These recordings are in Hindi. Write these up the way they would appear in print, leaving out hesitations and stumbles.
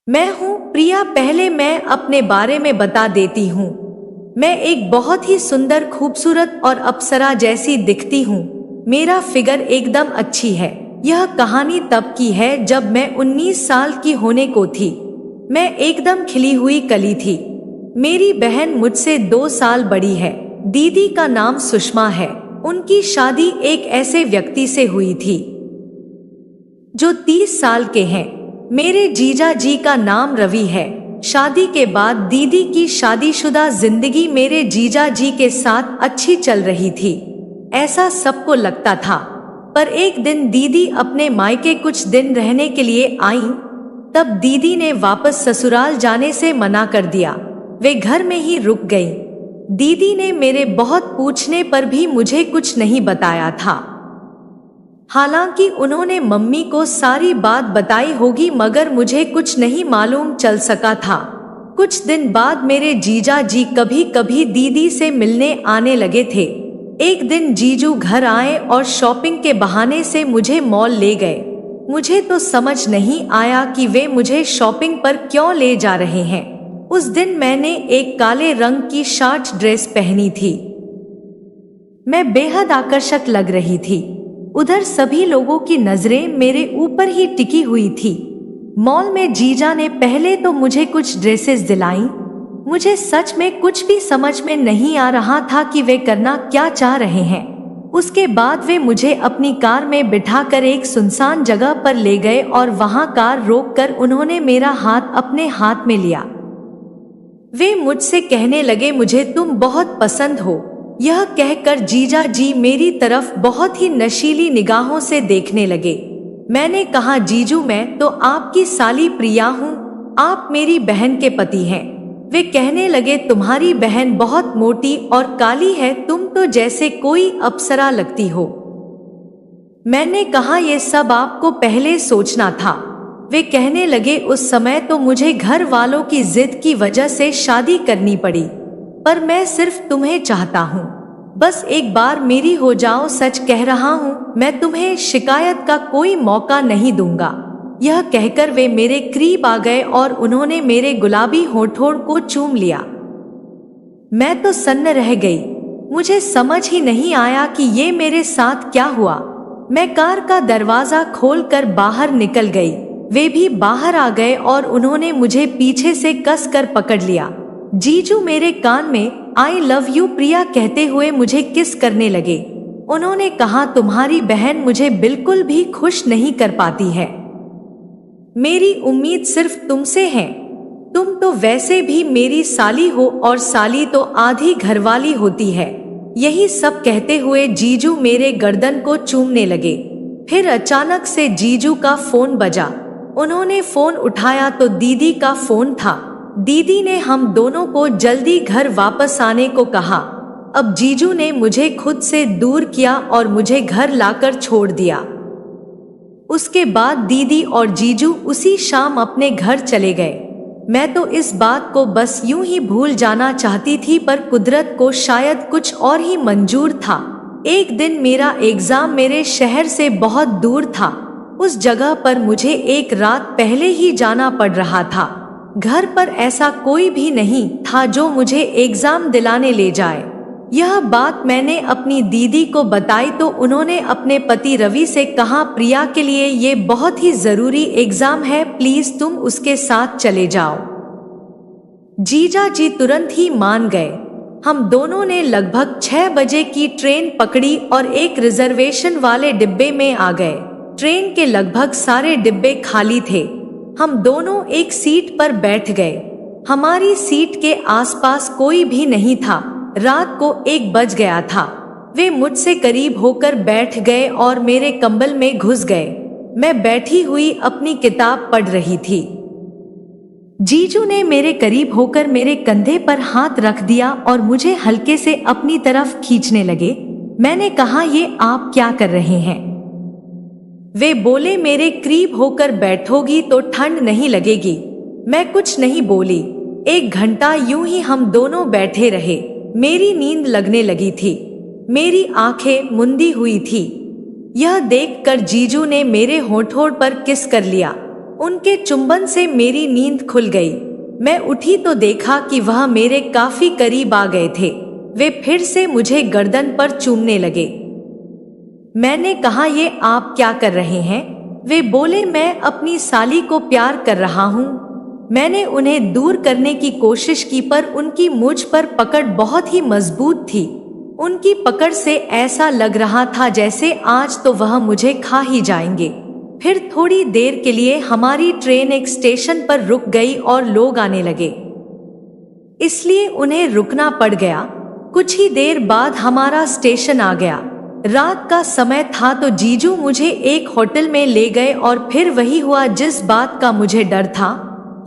मैं हूँ प्रिया। पहले मैं अपने बारे में बता देती हूँ। मैं एक बहुत ही सुंदर, खूबसूरत और अप्सरा जैसी दिखती हूँ। मेरा फिगर एकदम अच्छी है। यह कहानी तब की है जब मैं 19 साल की होने को थी। मैं एकदम खिली हुई कली थी। मेरी बहन मुझसे 2 साल बड़ी है। दीदी का नाम सुषमा है। उनकी शादी एक ऐसे व्यक्ति से हुई थी जो 30 साल के हैं। मेरे जीजा जी का नाम रवि है। शादी के बाद दीदी की शादीशुदा जिंदगी मेरे जीजा जी के साथ अच्छी चल रही थी, ऐसा सबको लगता था। पर एक दिन दीदी अपने मायके कुछ दिन रहने के लिए आईं। तब दीदी ने वापस ससुराल जाने से मना कर दिया। वे घर में ही रुक गईं। दीदी ने मेरे बहुत पूछने पर भी मुझे कुछ नहीं बताया था। हालांकि उन्होंने मम्मी को सारी बात बताई होगी, मगर मुझे कुछ नहीं मालूम चल सका था। कुछ दिन बाद मेरे जीजा जी कभी कभी दीदी से मिलने आने लगे थे। एक दिन जीजू घर आए और शॉपिंग के बहाने से मुझे मॉल ले गए। मुझे तो समझ नहीं आया कि वे मुझे शॉपिंग पर क्यों ले जा रहे हैं। उस दिन मैंने एक काले रंग की शॉर्ट ड्रेस पहनी थी। मैं बेहद आकर्षक लग रही थी। उधर सभी लोगों की नजरें मेरे ऊपर ही टिकी हुई थी। मॉल में जीजा ने पहले तो मुझे कुछ ड्रेसेस दिलाई। मुझे सच में कुछ भी समझ में नहीं आ रहा था कि वे करना क्या चाह रहे हैं। उसके बाद वे मुझे अपनी कार में बिठाकर एक सुनसान जगह पर ले गए और वहां कार रोककर उन्होंने मेरा हाथ अपने हाथ में लिया। वे मुझसे कहने लगे, मुझे तुम बहुत पसंद हो। यह कहकर जीजा जी मेरी तरफ बहुत ही नशीली निगाहों से देखने लगे। मैंने कहा, जीजू मैं तो आपकी साली प्रिया हूँ, आप मेरी बहन के पति हैं। वे कहने लगे, तुम्हारी बहन बहुत मोटी और काली है, तुम तो जैसे कोई अप्सरा लगती हो। मैंने कहा, ये सब आपको पहले सोचना था। वे कहने लगे, उस समय तो मुझे घर वालों की जिद की वजह से शादी करनी पड़ी, पर मैं सिर्फ तुम्हें चाहता हूँ। बस एक बार मेरी हो जाओ, सच कह रहा हूँ, मैं तुम्हें शिकायत का कोई मौका नहीं दूंगा। यह कहकर वे मेरे करीब आ गए और उन्होंने मेरे गुलाबी होठों को चूम लिया। मैं तो सन्न रह गई। मुझे समझ ही नहीं आया कि ये मेरे साथ क्या हुआ। मैं कार का दरवाजा खोलकर बाहर निकल गई। वे भी बाहर आ गए और उन्होंने मुझे पीछे से कसकर पकड़ लिया। जीजू मेरे कान में आई लव यू प्रिया कहते हुए मुझे किस करने लगे। उन्होंने कहा, तुम्हारी बहन मुझे बिल्कुल भी खुश नहीं कर पाती है। मेरी उम्मीद सिर्फ तुमसे है। तुम तो वैसे भी मेरी साली हो और साली तो आधी घरवाली होती है। यही सब कहते हुए जीजू मेरे गर्दन को चूमने लगे। फिर अचानक से जीजू का फोन बजा। उन्होंने फोन उठाया तो दीदी का फोन था। दीदी ने हम दोनों को जल्दी घर वापस आने को कहा। अब जीजू ने मुझे खुद से दूर किया और मुझे घर लाकर छोड़ दिया। उसके बाद दीदी और जीजू उसी शाम अपने घर चले गए। मैं तो इस बात को बस यूं ही भूल जाना चाहती थी, पर कुदरत को शायद कुछ और ही मंजूर था। एक दिन मेरा एग्जाम मेरे शहर से बहुत दूर था। उस जगह पर मुझे एक रात पहले ही जाना पड़ रहा था। घर पर ऐसा कोई भी नहीं था जो मुझे एग्जाम दिलाने ले जाए। यह बात मैंने अपनी दीदी को बताई तो उन्होंने अपने पति रवि से कहा, प्रिया के लिए ये बहुत ही जरूरी एग्जाम है, प्लीज तुम उसके साथ चले जाओ। जीजा जी तुरंत ही मान गए। हम दोनों ने लगभग 6 बजे की ट्रेन पकड़ी और एक रिजर्वेशन वाले डिब्बे में आ गए। ट्रेन के लगभग सारे डिब्बे खाली थे। हम दोनों एक सीट पर बैठ गए। हमारी सीट के आसपास कोई भी नहीं था। रात को 1 बज गया था। वे मुझसे करीब होकर बैठ गए और मेरे कंबल में घुस गए। मैं बैठी हुई अपनी किताब पढ़ रही थी। जीजू ने मेरे करीब होकर मेरे कंधे पर हाथ रख दिया और मुझे हल्के से अपनी तरफ खींचने लगे। मैंने कहा, ये आप क्या कर रहे हैं? वे बोले, मेरे करीब होकर बैठोगी तो ठंड नहीं लगेगी। मैं कुछ नहीं बोली। 1 घंटा यूं ही हम दोनों बैठे रहे। मेरी नींद लगने लगी थी। मेरी आंखें मुंदी हुई थी। यह देखकर जीजू ने मेरे होठों पर किस कर लिया। उनके चुंबन से मेरी नींद खुल गई। मैं उठी तो देखा कि वह मेरे काफी करीब आ गए थे। वे फिर से मुझे गर्दन पर चूमने लगे। मैंने कहा, ये आप क्या कर रहे हैं? वे बोले, मैं अपनी साली को प्यार कर रहा हूँ। मैंने उन्हें दूर करने की कोशिश की पर उनकी मुझ पर पकड़ बहुत ही मजबूत थी। उनकी पकड़ से ऐसा लग रहा था जैसे आज तो वह मुझे खा ही जाएंगे। फिर थोड़ी देर के लिए हमारी ट्रेन एक स्टेशन पर रुक गई और लोग आने लगे, इसलिए उन्हें रुकना पड़ गया। कुछ ही देर बाद हमारा स्टेशन आ गया। रात का समय था तो जीजू मुझे एक होटल में ले गए और फिर वही हुआ जिस बात का मुझे डर था।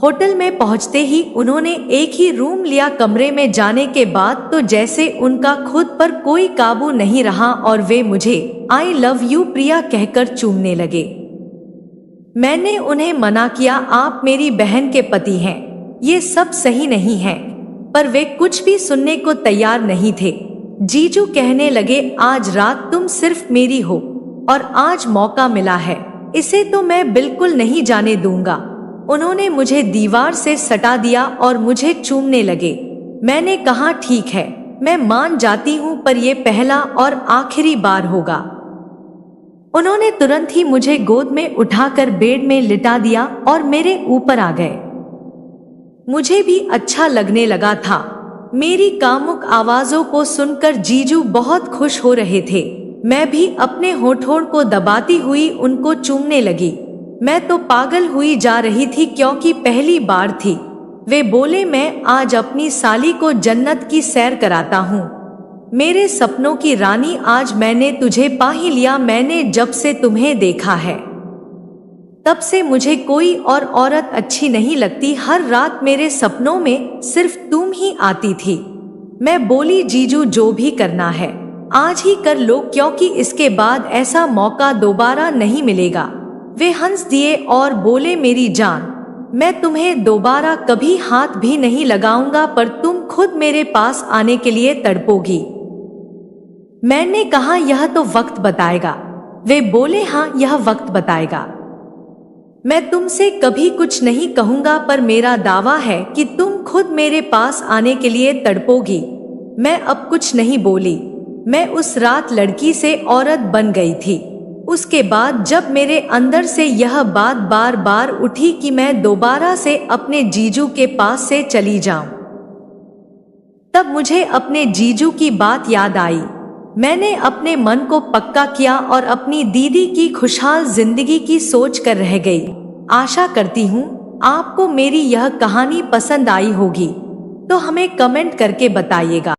होटल में पहुंचते ही उन्होंने एक ही रूम लिया। कमरे में जाने के बाद तो जैसे उनका खुद पर कोई काबू नहीं रहा और वे मुझे आई लव यू प्रिया कहकर चूमने लगे। मैंने उन्हें मना किया, आप मेरी बहन के पति हैं, ये सब सही नहीं है। पर वे कुछ भी सुनने को तैयार नहीं थे। जीजू कहने लगे, आज रात तुम सिर्फ मेरी हो और आज मौका मिला है, इसे तो मैं बिल्कुल नहीं जाने दूंगा। उन्होंने मुझे दीवार से सटा दिया और मुझे चूमने लगे। मैंने कहा, ठीक है, मैं मान जाती हूँ, पर यह पहला और आखिरी बार होगा। उन्होंने तुरंत ही मुझे गोद में उठाकर बेड में लिटा दिया और मेरे ऊपर आ गए। मुझे भी अच्छा लगने लगा था। मेरी कामुक आवाजों को सुनकर जीजू बहुत खुश हो रहे थे। मैं भी अपने होठों को दबाती हुई उनको चूमने लगी। मैं तो पागल हुई जा रही थी क्योंकि पहली बार थी। वे बोले, मैं आज अपनी साली को जन्नत की सैर कराता हूँ। मेरे सपनों की रानी, आज मैंने तुझे पा ही लिया। मैंने जब से तुम्हें देखा है तब से मुझे कोई और औरत अच्छी नहीं लगती। हर रात मेरे सपनों में सिर्फ तुम ही आती थी। मैं बोली, जीजू जो भी करना है आज ही कर लो, क्योंकि इसके बाद ऐसा मौका दोबारा नहीं मिलेगा। वे हंस दिए और बोले, मेरी जान, मैं तुम्हें दोबारा कभी हाथ भी नहीं लगाऊंगा, पर तुम खुद मेरे पास आने के लिए तड़पोगी। मैंने कहा, यह तो वक्त बताएगा। वे बोले, हाँ, यह वक्त बताएगा। मैं तुमसे कभी कुछ नहीं कहूंगा, पर मेरा दावा है कि तुम खुद मेरे पास आने के लिए तड़पोगी। मैं अब कुछ नहीं बोली। मैं उस रात लड़की से औरत बन गई थी। उसके बाद जब मेरे अंदर से यह बात बार बार उठी कि मैं दोबारा से अपने जीजू के पास से चली जाऊं, तब मुझे अपने जीजू की बात याद आई। मैंने अपने मन को पक्का किया और अपनी दीदी की खुशहाल जिंदगी की सोच कर रह गई। आशा करती हूँ आपको मेरी यह कहानी पसंद आई होगी, तो हमें कमेंट करके बताइएगा।